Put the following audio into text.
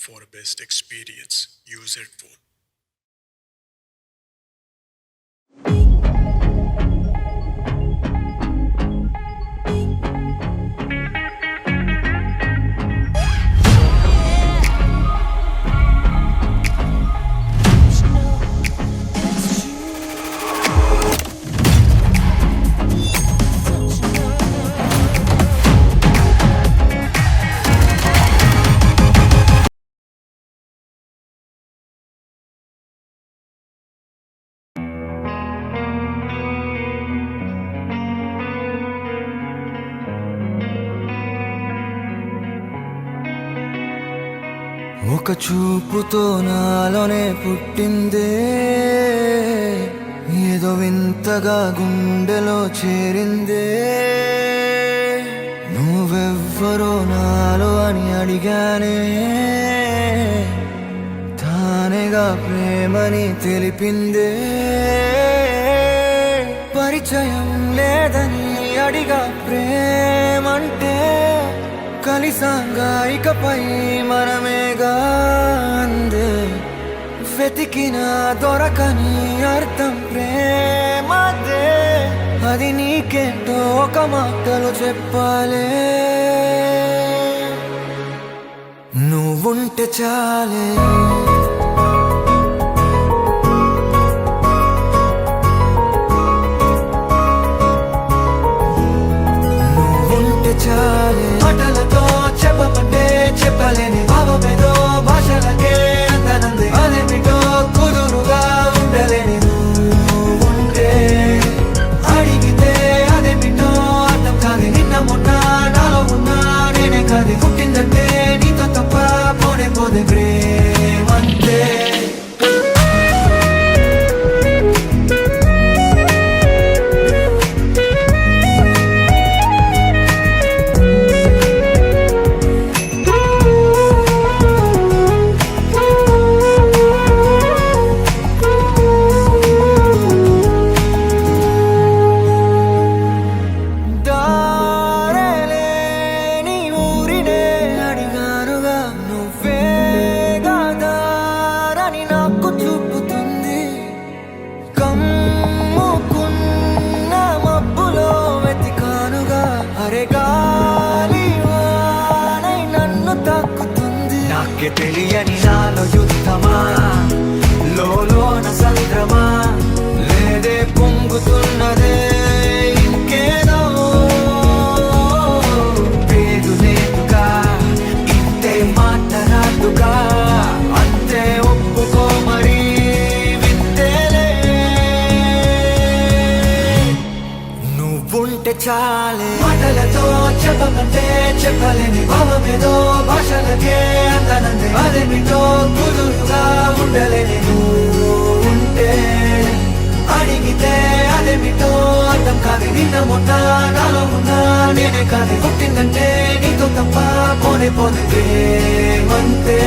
for best experience. Use headphone. ఒక చూపుతో నాలోనే పుట్టిందే, ఏదో వింతగా గుండెలో చేరిందే. నువ్వెవ్వరో నాలో అని అడిగానే, తానేగా ప్రేమని తెలిపిందే. పరిచయం లేదని అడిగా ప్రేమంటే, కలిసాంగా ఇకపై మనమేగా అందే. వెతికిన దొరకని అర్థం ప్రేమదే, అది నీకేంటో ఒక మాటలో చెప్పాలే. నువ్వుంటే చాలే, చాలే. మాటలతో చెప్పమంటే చెప్పలేని భావమేదో భాషలకే అందనంది. అదేమిటో కుదురుగా ఉండలేని నువ్వుంటే, అడిగితే అదేమిటో అర్థం కాదు. నిన్న మొన్న నాలో ఉన్నా నేనే కాదు. పుట్టిందంటే నీతో తప్ప పోనే పోదే ప్రేమంతే. నాకే తెలియని నాలో యుద్ధమా, లోన సంద్రమా, లేదే పొంగుతున్నదే ఇంకేదో. పేరు లేదుగా, ఇంతే మాట్లాడుగా, అంతే ఒప్పుకో మరి వింతేలే. నువ్వుంటే చాలే. మాటలతో చెప్పమంటే చెప్పలేని భావమేదో భాషలకే అందనంది. అదేమిటో కుదురుగా ఉండలేని నువ్వుంటే, అడిగితే అదేమిటో అర్థం కాదు. నిన్న మొన్న నాలో ఉన్నా నేనే కాదు. పుట్టిందంటే నీతో తప్ప పోనే పోతే ప్రేమంతే.